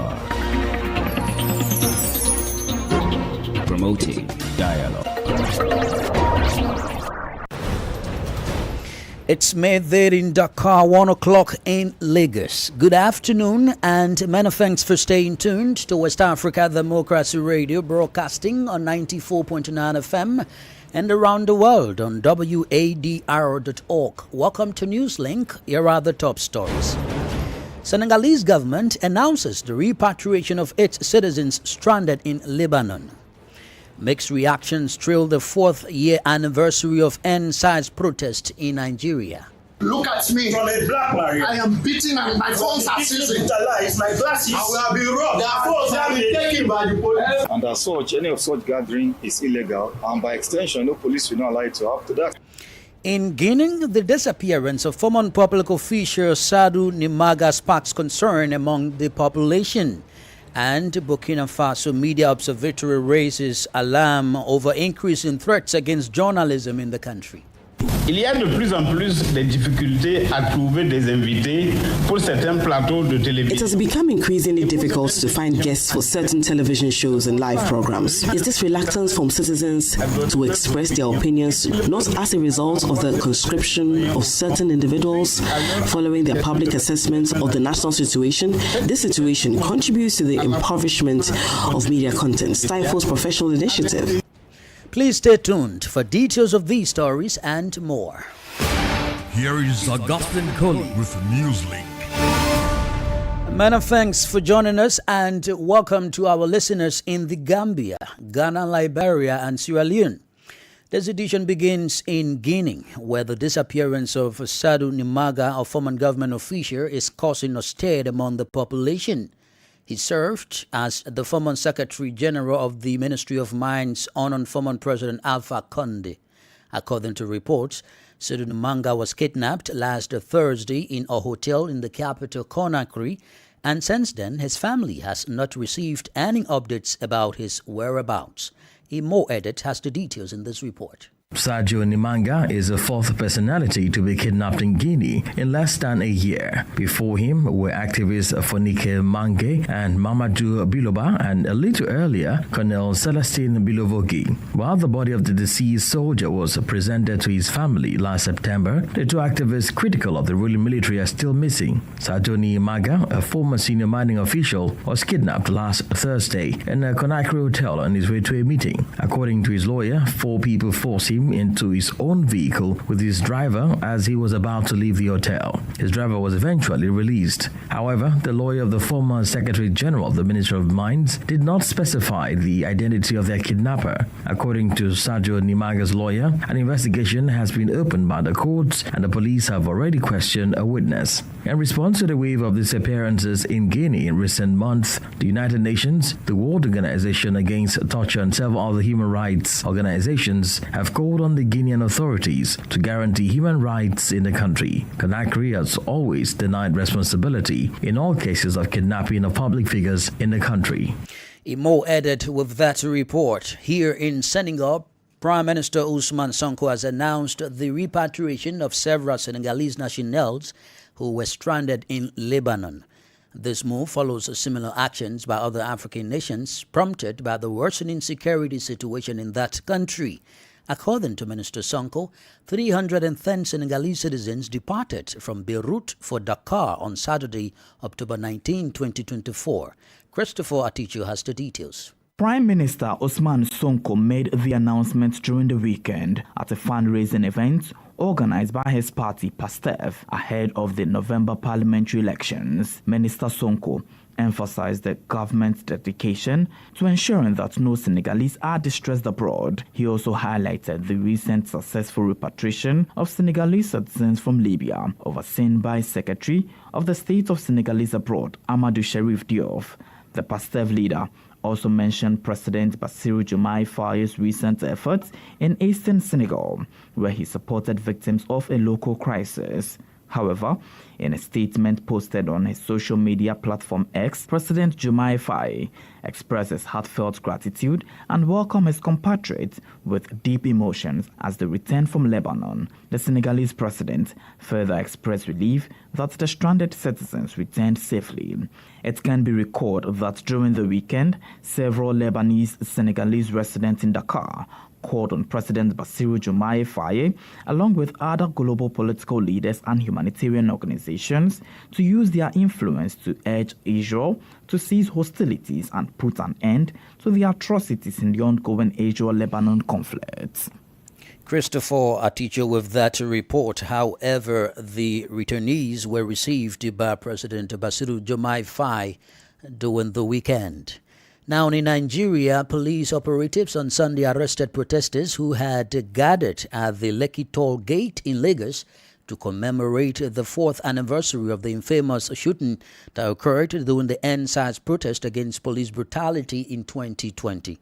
Dakar. Promoting dialogue. It's midday in Dakar, 1 o'clock in Lagos. Good afternoon and many thanks for staying tuned to West Africa Democracy Radio, broadcasting on 94.9 FM and around the world on wadr.org. Welcome to Newslink. Here are the top stories. Senegalese government announces the repatriation of its citizens stranded in Lebanon. Mixed reactions trail the fourth-year anniversary of end-size protest in Nigeria. Look at me. From a black man. I am beaten and my phones are seizing. My glasses. I will have been robbed. Their phones have been taken by the police. And as such, any of such gathering is illegal, and by extension, no police will not allow it to happen to that. In Guinea, the disappearance of former public official Sadou Nimaga sparks concern among the population. And Burkina Faso Media Observatory raises alarm over increasing threats against journalism in the country. Il y a de plus en plus de difficultés à trouver des invités pour certains plateaux de télévision. It has become increasingly difficult to find guests for certain television shows and live programs. Is this reluctance from citizens to express their opinions not as a result of the conscription of certain individuals following their public assessment of the national situation? This situation contributes to the impoverishment of media content, stifles professional initiative. Please stay tuned for details of these stories and more. Here is Augustine Colley with Newslink. Many thanks for joining us and welcome to our listeners in the Gambia, Ghana, Liberia, and Sierra Leone. This edition begins in Guinea, where the disappearance of Sadou Nimaga, a former government official, is causing a stir among the population. He served as the former Secretary General of the Ministry of Mines under former President Alpha Condé. According to reports, Sadou Nimaga was kidnapped last Thursday in a hotel in the capital Conakry, and since then his family has not received any updates about his whereabouts. Mo Edit has the details in this report. Sadio Nimanga is the fourth personality to be kidnapped in Guinea in less than a year. Before him were activists Fonike Mange and Mamadou Biloba, and a little earlier, Colonel Celestine Bilovogi. While the body of the deceased soldier was presented to his family last September, the two activists critical of the ruling military are still missing. Sadio Nimanga, a former senior mining official, was kidnapped last Thursday in a Conakry hotel on his way to a meeting. According to his lawyer, 4 people forced him into his own vehicle with his driver as he was about to leave the hotel. His driver was eventually released. However, the lawyer of the former Secretary General of the Ministry of Mines did not specify the identity of their kidnapper. According to Sadio Nimaga's lawyer, an investigation has been opened by the courts and the police have already questioned a witness. In response to the wave of disappearances in Guinea in recent months, the United Nations, the World Organization Against Torture, and several other human rights organizations have called on the Guinean authorities to guarantee human rights in the country. Conakry has always denied responsibility in all cases of kidnapping of public figures in the country. Mo Edit with that report. Here in Senegal, Prime Minister Ousmane Sonko has announced the repatriation of several Senegalese nationals who were stranded in Lebanon. This move follows similar actions by other African nations prompted by the worsening security situation in that country. According to Minister Sonko, 310 Senegalese citizens departed from Beirut for Dakar on Saturday, October 19, 2024. Christopher Atichu has the details. Prime Minister Ousmane Sonko made the announcement during the weekend at a fundraising event organized by his party PASTEF ahead of the November parliamentary elections. Minister Sonko emphasized the government's dedication to ensuring that no Senegalese are distressed abroad. He also highlighted the recent successful repatriation of Senegalese citizens from Libya, overseen by Secretary of the State of Senegalese Abroad, Amadou Sherif Diop. The PASTEF leader also mentioned President Bassirou Diomaye Faye's recent efforts in eastern Senegal, where he supported victims of a local crisis. However, in a statement posted on his social media platform X, President Diomaye Faye expresses heartfelt gratitude and welcomes his compatriots with deep emotions as they return from Lebanon. The Senegalese president further expressed relief that the stranded citizens returned safely. It can be recalled that during the weekend, several Lebanese Senegalese residents in Dakar called on President Bassirou Diomaye Faye, along with other global political leaders and humanitarian organizations, to use their influence to urge Israel to cease hostilities and put an end to the atrocities in the ongoing Israel-Lebanon conflict. Christopher, a teacher with that report. However, the returnees were received by President Bassirou Diomaye Faye during the weekend. Now, in Nigeria, police operatives on Sunday arrested protesters who had gathered at the Lekki Toll Gate in Lagos to commemorate the 4th anniversary of the infamous shooting that occurred during the EndSARS protest against police brutality in 2020.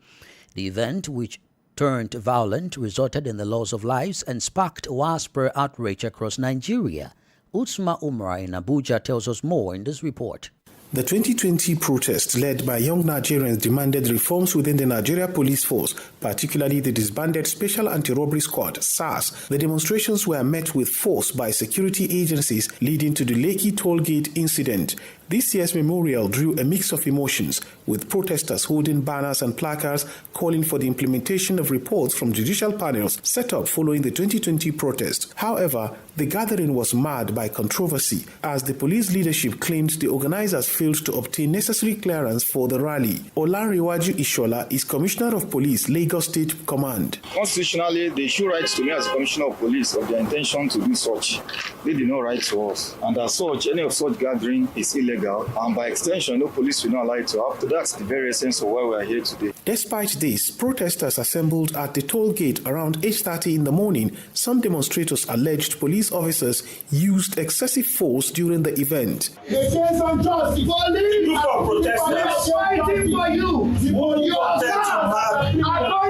The event, which turned violent, resulted in the loss of lives and sparked widespread outrage across Nigeria. Usma Umar in Abuja tells us more in this report. The 2020 protest led by young Nigerians demanded reforms within the Nigeria Police Force, particularly the disbanded Special Anti-Robbery Squad, SARS. The demonstrations were met with force by security agencies, leading to the Lekki Toll Gate incident. This year's memorial drew a mix of emotions, with protesters holding banners and placards calling for the implementation of reports from judicial panels set up following the 2020 protest. However, the gathering was marred by controversy, as the police leadership claimed the organizers failed to obtain necessary clearance for the rally. Olanrewaju Ishola is Commissioner of Police, Lagos State Command. Constitutionally, they should write to me as Commissioner of Police of their intention to do such. They did not write to us. And as such, any of such gathering is illegal. And by extension, no police will not allow it to happen. That's the very essence of why we are here today. Despite this, protesters assembled at the toll gate around 8:30 in the morning. Some demonstrators alleged police officers used excessive force during the event. They say some just you for protesters fighting for you. You are going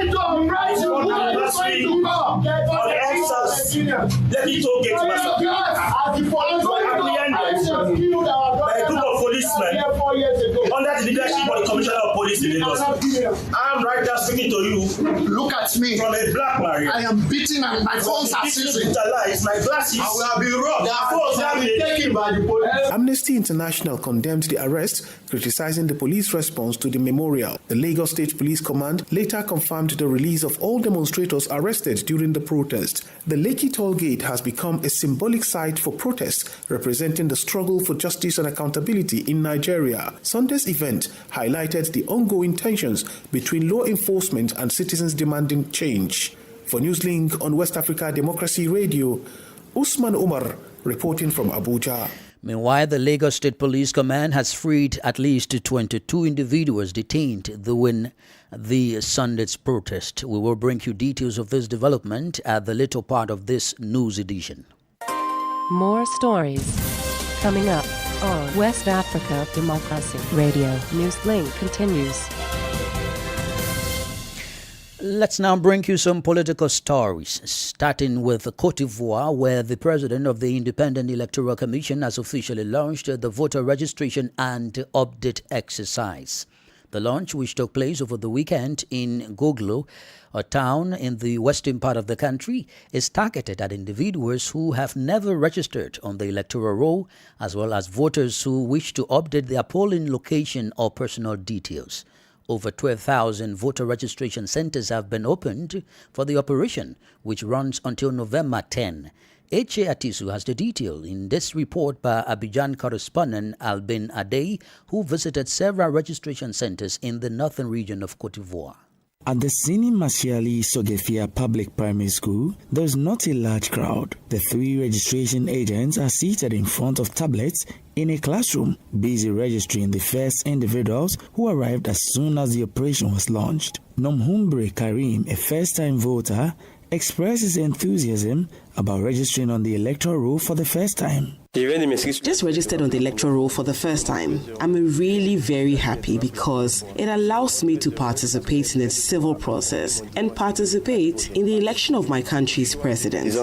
to oppress you. Who are you going to come? Let me talk it policemen under the leadership of the Commissioner of Police in Lagos. I'm right there speaking to you. Look at me. From a black man. I am beaten and my phones are seizing. My glasses. I will be robbed. Their phones have been taken by the police. Amnesty International condemned the arrest, criticizing the police response to the memorial. The Lagos State Police Command later confirmed the release of all demonstrators arrested during the protest. The Lekki Toll Gate has become a symbolic site for protests, representing the struggle for justice and accountability in Nigeria. Sunday's event highlighted the ongoing tensions between law enforcement and citizens demanding change. For Newslink on West Africa Democracy Radio, Usman Umar reporting from Abuja. Meanwhile, the Lagos State Police Command has freed at least 22 individuals detained during the Sunday's protest. We will bring you details of this development at the later part of this news edition. More stories coming up on West Africa Democracy Radio. Newslink continues. Let's now bring you some political stories, starting with Cote d'Ivoire, where the president of the Independent Electoral Commission has officially launched the voter registration and update exercise. The launch, which took place over the weekend in Goglo, a town in the western part of the country, is targeted at individuals who have never registered on the electoral roll, as well as voters who wish to update their polling location or personal details. Over 12,000 voter registration centers have been opened for the operation, which runs until November 10. Eche Atisu has the detail in this report by Abidjan correspondent Albin Adey, who visited several registration centers in the northern region of Cote d'Ivoire. At the Sini Masiali Sogefia Public Primary School, there is not a large crowd. The 3 registration agents are seated in front of tablets in a classroom, busy registering the first individuals who arrived as soon as the operation was launched. Nomhumbre Karim, a first-time voter, expresses enthusiasm about registering on the electoral roll for the first time. Just registered on the electoral roll for the first time. I'm really very happy because it allows me to participate in the civil process and participate in the election of my country's president.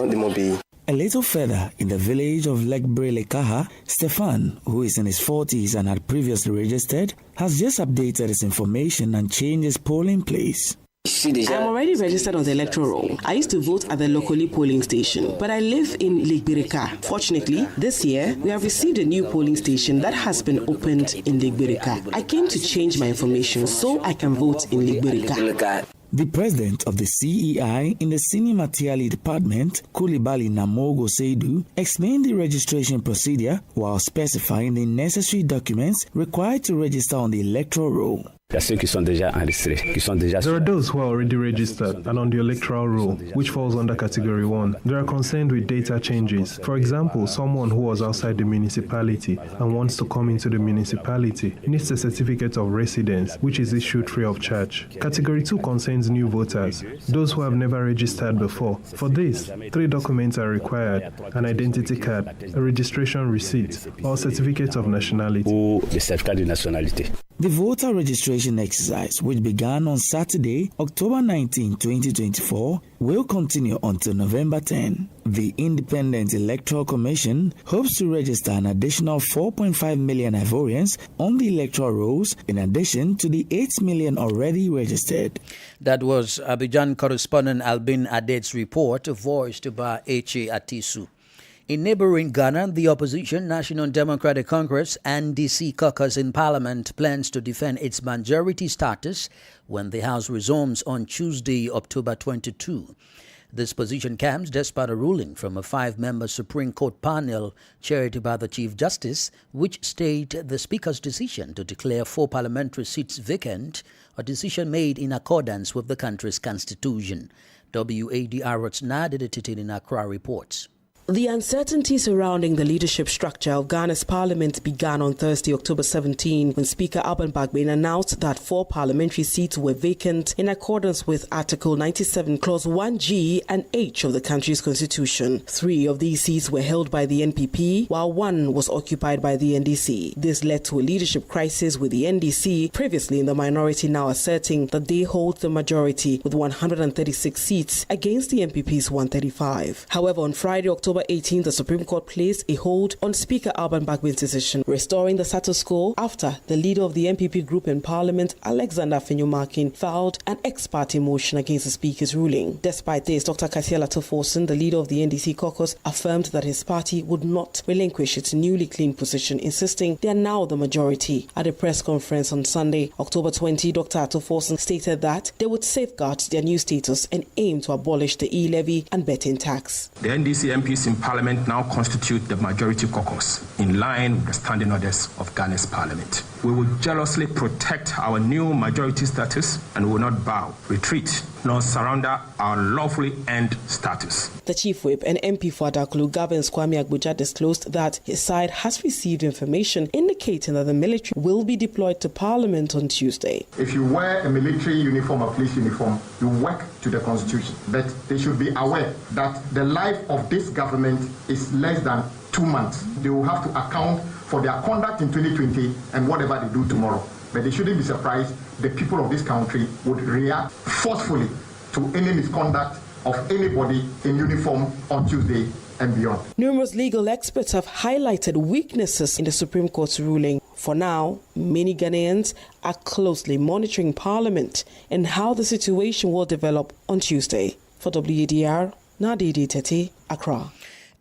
A little further in the village of Lekbrelekaha, Stefan, who is in his 40s and had previously registered, has just updated his information and changed his polling place. I'm already registered on the electoral roll. I used to vote at the locally polling station, but I live in Lekbreka. Fortunately, this year, we have received a new polling station that has been opened in Lekbreka. I came to change my information so I can vote in Lekbreka. The president of the CEI in the Senior Materiali Department, Kulibali Namogo Seidu, explained the registration procedure while specifying the necessary documents required to register on the electoral roll. There are those who are already registered and on the electoral roll, which falls under category 1. They are concerned with data changes. For example, someone who was outside the municipality and wants to come into the municipality needs a certificate of residence, which is issued free of charge. Category 2 concerns new voters, those who have never registered before. For this, 3 documents are required: an identity card, a registration receipt, or certificate of nationality. The voter registration exercise, which began on Saturday, October 19, 2024, will continue until November 10. The Independent Electoral Commission hopes to register an additional 4.5 million Ivorians on the electoral rolls, in addition to the 8 million already registered. That was Abidjan correspondent Albin Adet's report, voiced by Eche Atisu. In neighboring Ghana, the opposition National Democratic Congress NDC caucus in Parliament plans to defend its majority status when the House resumes on Tuesday, October 22. This position comes despite a ruling from a 5-member Supreme Court panel chaired by the Chief Justice, which stayed the Speaker's decision to declare 4 parliamentary seats vacant, a decision made in accordance with the country's constitution. WADR's Nadia Titin in Accra reports. The uncertainty surrounding the leadership structure of Ghana's parliament began on Thursday, October 17, when Speaker Alban Bagbin announced that 4 parliamentary seats were vacant in accordance with Article 97, Clause 1G and H of the country's constitution. 3 of these seats were held by the NPP, while 1 was occupied by the NDC. This led to a leadership crisis, with the NDC, previously in the minority, now asserting that they hold the majority with 136 seats against the NPP's 135. However, on Friday, October 18, the Supreme Court placed a hold on Speaker Alban Bagbin's decision, restoring the status quo after the leader of the NPP group in Parliament, Alexander Fenyumakin, filed an ex parte motion against the Speaker's ruling. Despite this, Dr. Kasiela Toforson, the leader of the NDC caucus, affirmed that his party would not relinquish its newly clean position, insisting they are now the majority. At a press conference on Sunday, October 20, Dr. Toforson stated that they would safeguard their new status and aim to abolish the e-levy and betting tax. The NDC MPs in Parliament now constitute the majority caucus in line with the standing orders of Ghana's Parliament. We will jealously protect our new majority status and will not bow, retreat, nor surrender our lawfully earned status. The Chief Whip and MP for Adaklu, Gavin Kwame Agbuja, disclosed that his side has received information indicating that the military will be deployed to Parliament on Tuesday. If you wear a military uniform or police uniform, you work to the Constitution. But they should be aware that the life of this government is less than 2 months. They will have to account for their conduct in 2020 and whatever they do tomorrow. But they shouldn't be surprised the people of this country would react forcefully to any misconduct of anybody in uniform on Tuesday and beyond. Numerous legal experts have highlighted weaknesses in the Supreme Court's ruling. For now, many Ghanaians are closely monitoring Parliament and how the situation will develop on Tuesday. For WADR, Nadidi Tete, Accra.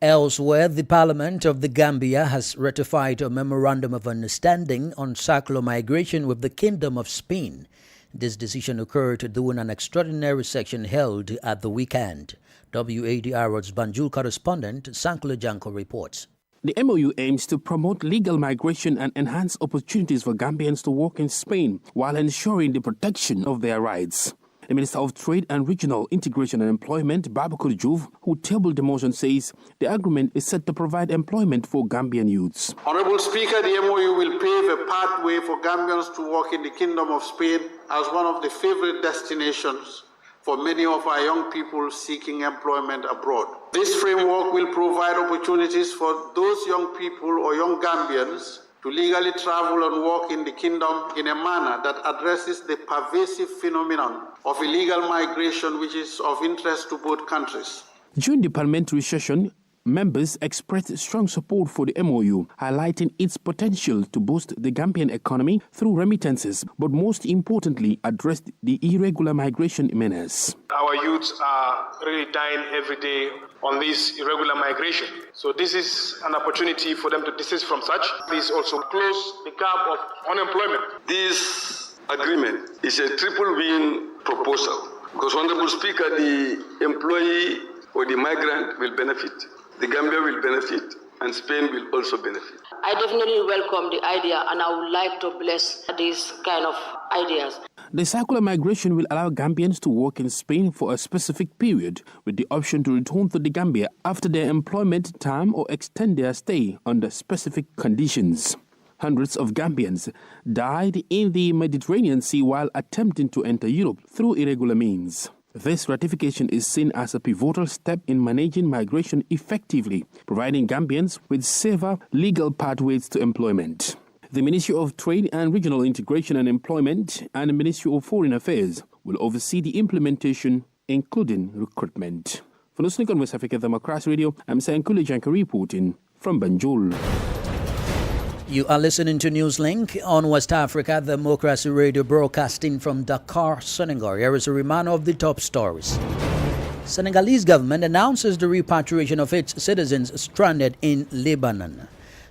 Elsewhere, the Parliament of the Gambia has ratified a memorandum of understanding on circular migration with the Kingdom of Spain. This decision occurred during an extraordinary session held at the weekend. WADR's Banjul correspondent Sankule Janko reports. The MOU aims to promote legal migration and enhance opportunities for Gambians to work in Spain while ensuring the protection of their rights. The Minister of Trade and Regional Integration and Employment, Babakar Juve, who tabled the motion, says the agreement is set to provide employment for Gambian youths. Honourable Speaker, the MOU will pave a pathway for Gambians to work in the Kingdom of Spain as one of the favourite destinations for many of our young people seeking employment abroad. This framework will provide opportunities for those young people or young Gambians to legally travel and work in the kingdom in a manner that addresses the pervasive phenomenon of illegal migration, which is of interest to both countries. During the parliamentary session, members expressed strong support for the MOU, highlighting its potential to boost the Gambian economy through remittances, but most importantly, addressed the irregular migration menace. Our youths are really dying every day on this irregular migration. So this is an opportunity for them to desist from such. This also close the gap of unemployment. This agreement is a triple win proposal because, Honorable Speaker, the employee or the migrant will benefit, the Gambia will benefit, and Spain will also benefit. I definitely welcome the idea, and I would like to bless these kind of ideas. The circular migration will allow Gambians to work in Spain for a specific period, with the option to return to the Gambia after their employment term or extend their stay under specific conditions. Hundreds of Gambians died in the Mediterranean Sea while attempting to enter Europe through irregular means. This ratification is seen as a pivotal step in managing migration effectively, providing Gambians with safer legal pathways to employment. The Ministry of Trade and Regional Integration and Employment and the Ministry of Foreign Affairs will oversee the implementation, including recruitment. For Newslink on West Africa Democracy Radio, I'm Sankule Janka reporting from Banjul. You are listening to Newslink on West Africa Democracy Radio, broadcasting from Dakar, Senegal. Here is a reminder of the top stories. Senegalese government announces the repatriation of its citizens stranded in Lebanon.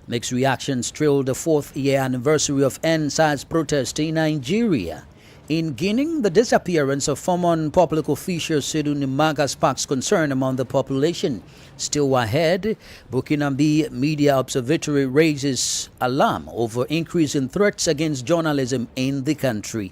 Mixed reactions trail the fourth-year anniversary of end-size protest in Nigeria. In Guinea, the disappearance of former public official Seydou Nimaga sparks concern among the population. Still ahead, Burkinabe Media Observatory raises alarm over increasing threats against journalism in the country.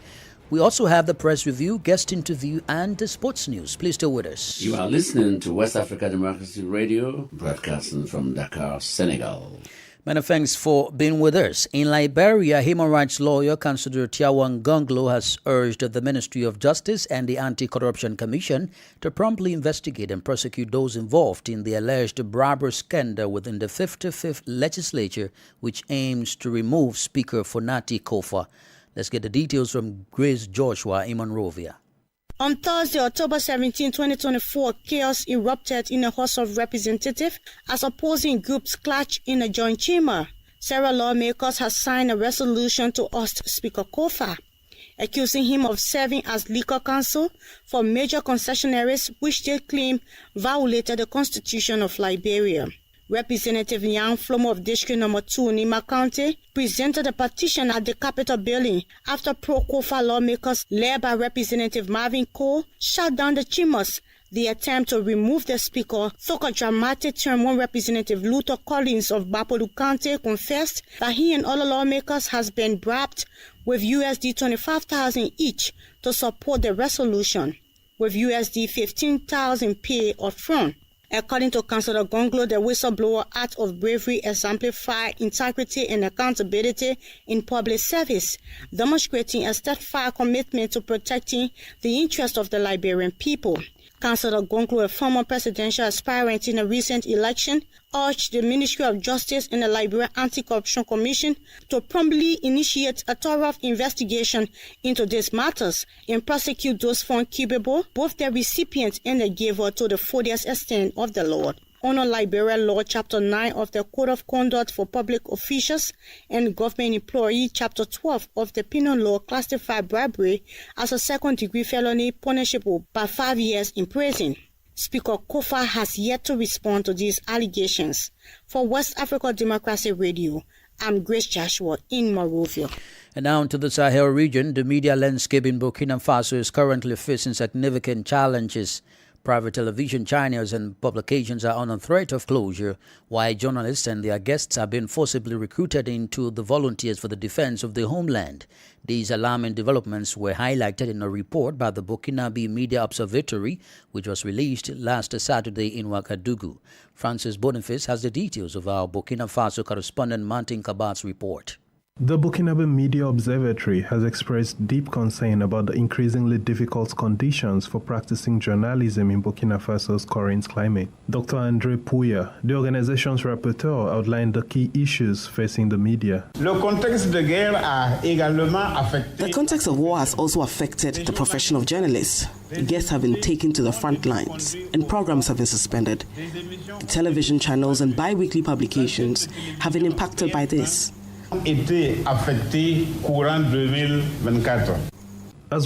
We also have the press review, guest interview, and the sports news. Please stay with us. You are listening to West Africa Democracy Radio, broadcasting from Dakar, Senegal. Many thanks for being with us. In Liberia, human rights lawyer Councillor Tiawan Gonglo has urged the Ministry of Justice and the Anti-Corruption Commission to promptly investigate and prosecute those involved in the alleged bribery scandal within the 55th legislature, which aims to remove Speaker Fonati Kofa. Let's get the details from Grace Joshua in Monrovia. On Thursday, October 17, 2024, chaos erupted in the House of Representatives as opposing groups clashed in a joint chamber. Several lawmakers have signed a resolution to oust Speaker Kofa, accusing him of serving as legal counsel for major concessionaires which they claim violated the Constitution of Liberia. Representative Yang Flomo of District No. 2, Nima County, presented a petition at the Capitol building after pro-Kofa lawmakers led by Representative Marvin Cole shut down the chambers. The attempt to remove the speaker took a dramatic turn when Representative Luther Collins of Bapolu County confessed that he and other lawmakers has been bribed with USD 25,000 each to support the resolution, with USD 15,000 paid upfront. According to Councillor Gonglo, the whistleblower act of bravery exemplified integrity and accountability in public service, demonstrating a steadfast commitment to protecting the interests of the Liberian people. Councillor Gonglo, a former presidential aspirant in a recent election, urged the Ministry of Justice and the Liberian Anti-Corruption Commission to promptly initiate a thorough investigation into these matters and prosecute those found culpable, both the recipient and the giver, to the fullest extent of the law. Under Liberia Law, Chapter 9 of the Code of Conduct for Public Officials and Government Employee, Chapter 12 of the Penal Law classified bribery as a second-degree felony punishable by 5 years in prison. Speaker Kofa has yet to respond to these allegations. For West Africa Democracy Radio, I'm Grace Joshua in Monrovia. And now to the Sahel region, the media landscape in Burkina Faso is currently facing significant challenges. Private television channels and publications are under threat of closure, while journalists and their guests have been forcibly recruited into the Volunteers for the Defense of the Homeland. These alarming developments were highlighted in a report by the Burkinabe Media Observatory, which was released last Saturday in Ouagadougou. Francis Boniface has the details of our Burkina Faso correspondent Martin Kabat's report. The Burkinabe Media Observatory has expressed deep concern about the increasingly difficult conditions for practicing journalism in Burkina Faso's current climate. Dr. André Pouya, the organization's rapporteur, outlined the key issues facing the media. The context of war has also affected the profession of journalists. Guests have been taken to the front lines and programs have been suspended. The television channels and bi-weekly publications have been impacted by this. As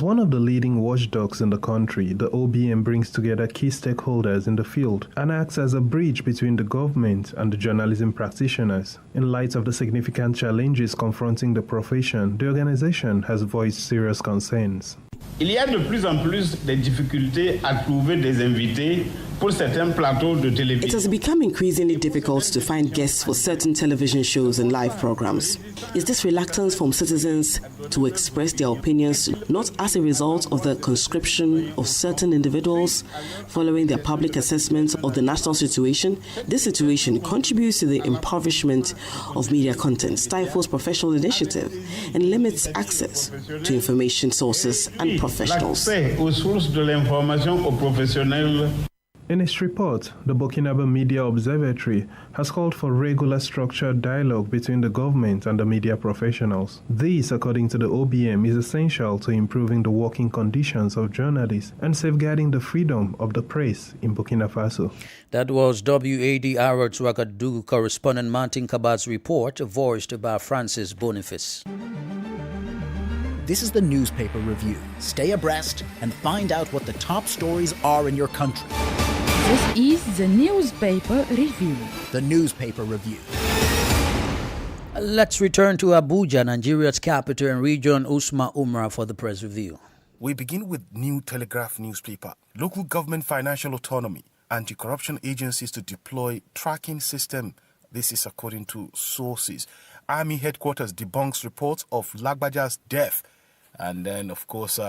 one of the leading watchdogs in the country, the OBM brings together key stakeholders in the field and acts as a bridge between the government and the journalism practitioners. In light of the significant challenges confronting the profession, the organization has voiced serious concerns. Il y a de plus en plus de difficultés à trouver des invités pour certains plateaux de télévision. It has become increasingly difficult to find guests for certain television shows and live programs. Is this reluctance from citizens to express their opinions not as a result of the conscription of certain individuals following their public assessment of the national situation? This situation contributes to the impoverishment of media content, stifles professional initiative, and limits access to information sources and professionals. In its report, the Burkinabe Media Observatory has called for regular structured dialogue between the government and the media professionals. This, according to the OBM, is essential to improving the working conditions of journalists and safeguarding the freedom of the press in Burkina Faso. That was WADR Ouagadougou correspondent Martin Kabat's report, voiced by Francis Boniface. This is the newspaper review. Stay abreast and find out what the top stories are in your country. This is the newspaper review. The newspaper review. Let's return to Abuja, Nigeria's capital and region, Usman Umar, for the press review. We begin with New Telegraph newspaper. Local government financial autonomy, anti-corruption agencies to deploy tracking system. This is according to sources. Army headquarters debunks reports of Lagbaja's death. And then, of course,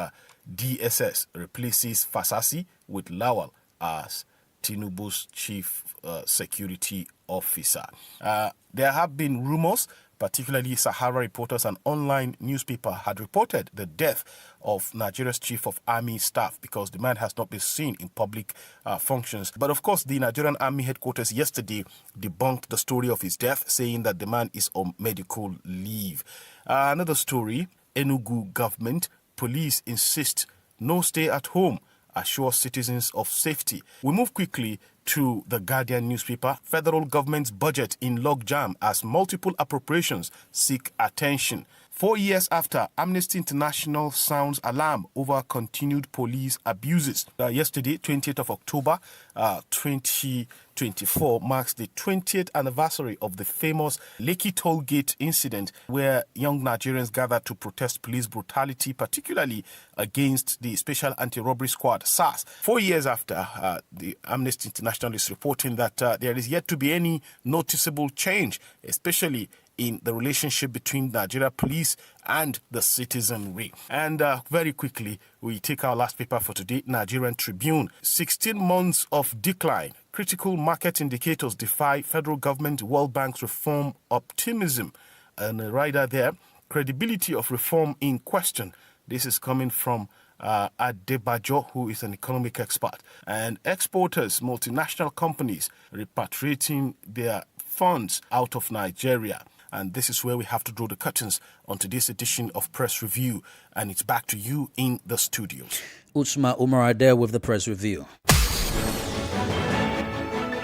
DSS replaces Fasasi with Lawal as Tinubu's chief security officer. There have been rumors, particularly Sahara Reporters, an online newspaper, had reported the death of Nigeria's chief of army staff because the man has not been seen in public functions. But of course, the Nigerian Army headquarters yesterday debunked the story of his death, saying that the man is on medical leave. Another story, Enugu government, police insist no stay at home, assure citizens of safety. We move quickly to the Guardian newspaper. Federal government's budget in logjam as multiple appropriations seek attention. 4 years after, Amnesty International sounds alarm over continued police abuses. Yesterday, 20th of October, 2024, marks the 20th anniversary of the famous Lekki Toll Gate incident where young Nigerians gathered to protest police brutality, particularly against the Special Anti-Robbery Squad, SARS. 4 years after, the Amnesty International is reporting that there is yet to be any noticeable change, especially in the relationship between Nigeria police and the citizenry. And very quickly, we take our last paper for today, Nigerian Tribune. 16 months of decline. Critical market indicators defy federal government World Bank's reform optimism. And a rider there, credibility of reform in question. This is coming from Adebajo, who is an economic expert. And exporters, multinational companies, repatriating their funds out of Nigeria. And this is where we have to draw the curtains on today's edition of Press Review. And it's back to you in the studios. Usman Umar there with the Press Review.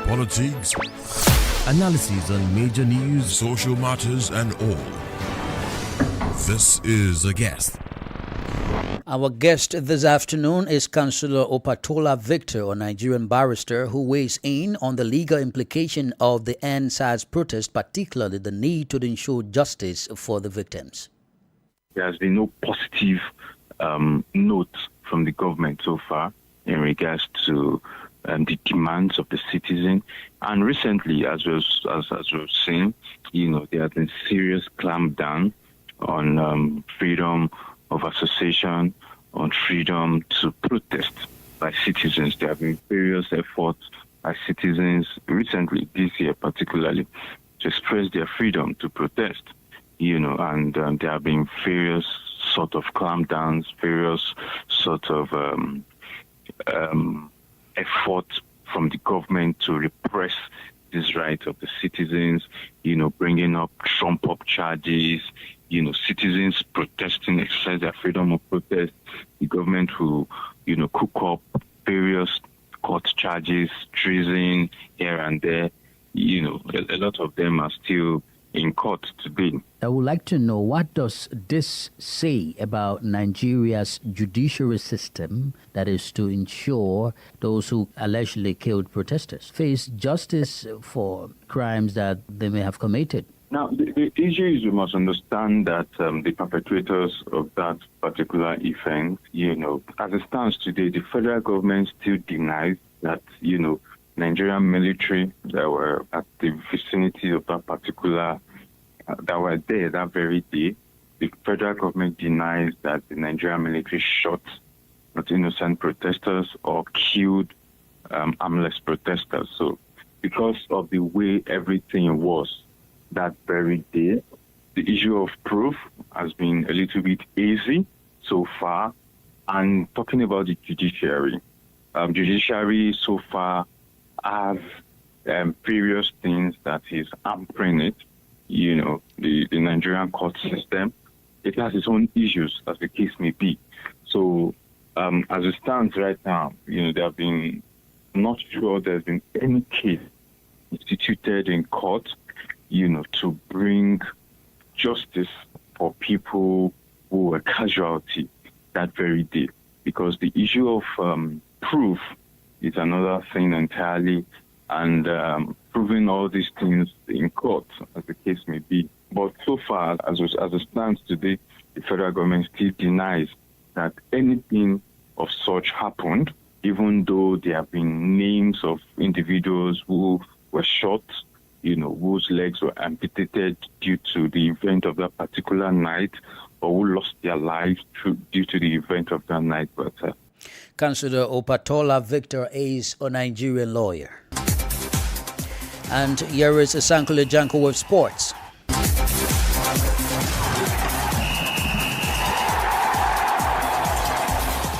Politics, analyses on major news, social matters, and all. This is A Guest. Our guest this afternoon is Councillor Opatola Victor, a Nigerian barrister who weighs in on the legal implication of the end-SARS protest, particularly the need to ensure justice for the victims. There has been no positive note from the government so far in regards to the demands of the citizen. And recently, as we've seen, there has been serious clampdown on freedom of association, on freedom to protest by citizens. There have been various efforts by citizens recently, this year particularly, to express their freedom to protest. and there have been various sort of clampdowns, various sort of efforts from the government to repress these rights of the citizens, bringing up trump-up charges, citizens protesting, exercise their freedom of protest. The government will, cook up various court charges, treason here and there. A lot of them are still in court today. I would like to know, what does this say about Nigeria's judiciary system, that is to ensure those who allegedly killed protesters face justice for crimes that they may have committed? Now, the issue is we must understand that the perpetrators of that particular offense, as it stands today, the federal government still denies that, Nigerian military that were at the vicinity of that particular, that were there that very day, the federal government denies that the Nigerian military shot not innocent protesters or killed armless protesters. So because of the way everything was that very day, the issue of proof has been a little bit easy so far. And talking about the judiciary so far have various things that is hampering it. The Nigerian court system, it has its own issues, as the case may be. So as it stands right now, there have been, I'm not sure there's been any case instituted in court, to bring justice for people who were casualty that very day. Because the issue of proof is another thing entirely, and proving all these things in court, as the case may be. But so far, as it stands today, the federal government still denies that anything of such happened, even though there have been names of individuals who were shot, whose legs were amputated due to the event of that particular night, or who lost their lives due to the event of that night. But Councillor Opatola Victor is a Nigerian lawyer. And here is Sankule Janko with sports.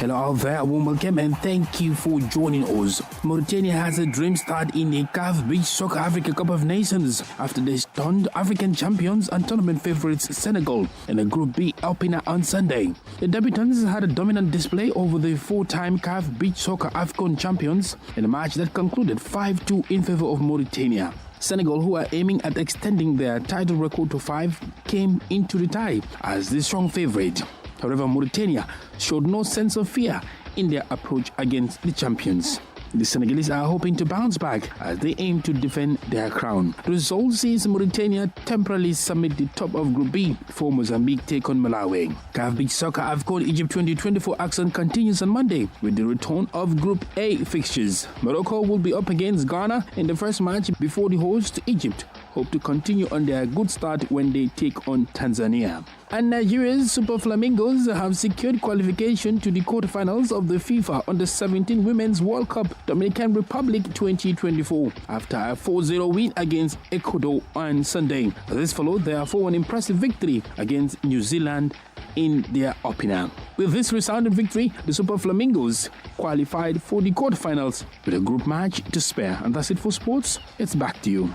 Hello out there, warm welcome and thank you for joining us. Mauritania has a dream start in the CAF Beach Soccer Africa Cup of Nations after they stunned African champions and tournament favourites Senegal in a Group B opener on Sunday. The debutants had a dominant display over the four-time CAF Beach Soccer AFCON champions in a match that concluded 5-2 in favour of Mauritania. Senegal, who are aiming at extending their title record to 5, came into the tie as the strong favourite. However, Mauritania showed no sense of fear in their approach against the champions. The Senegalese are hoping to bounce back as they aim to defend their crown. The result sees Mauritania temporarily submit the top of Group B before Mozambique take on Malawi. CAF Beach Soccer AFCON Egypt 2024 action continues on Monday with the return of Group A fixtures. Morocco will be up against Ghana in the first match before the host Egypt hope to continue on their good start when they take on Tanzania. And Nigeria's Super Flamingos have secured qualification to the quarterfinals of the FIFA Under-17 Women's World Cup Dominican Republic 2024 after a 4-0 win against Ecuador on Sunday. This followed therefore an impressive victory against New Zealand in their opener. With this resounding victory, the Super Flamingos qualified for the quarterfinals with a group match to spare. And that's it for sports. It's back to you.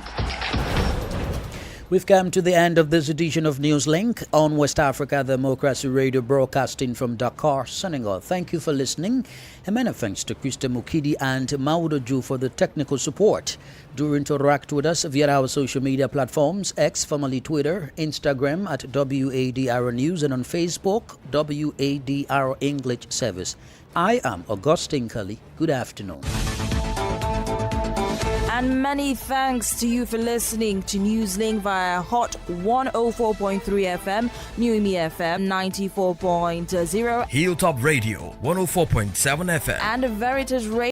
We've come to the end of this edition of Newslink on West Africa Democracy Radio, broadcasting from Dakar, Senegal. Thank you for listening, and many thanks to Krista Mukidi and Maudoju for the technical support. Do interact with us via our social media platforms, X, formerly Twitter, Instagram at WADR News, and on Facebook, WADR English Service. I am Augustine Cully. Good afternoon. And many thanks to you for listening to Newslink via Hot 104.3 FM, Newmi FM 94.0, Hilltop Radio 104.7 FM, and Veritas Radio.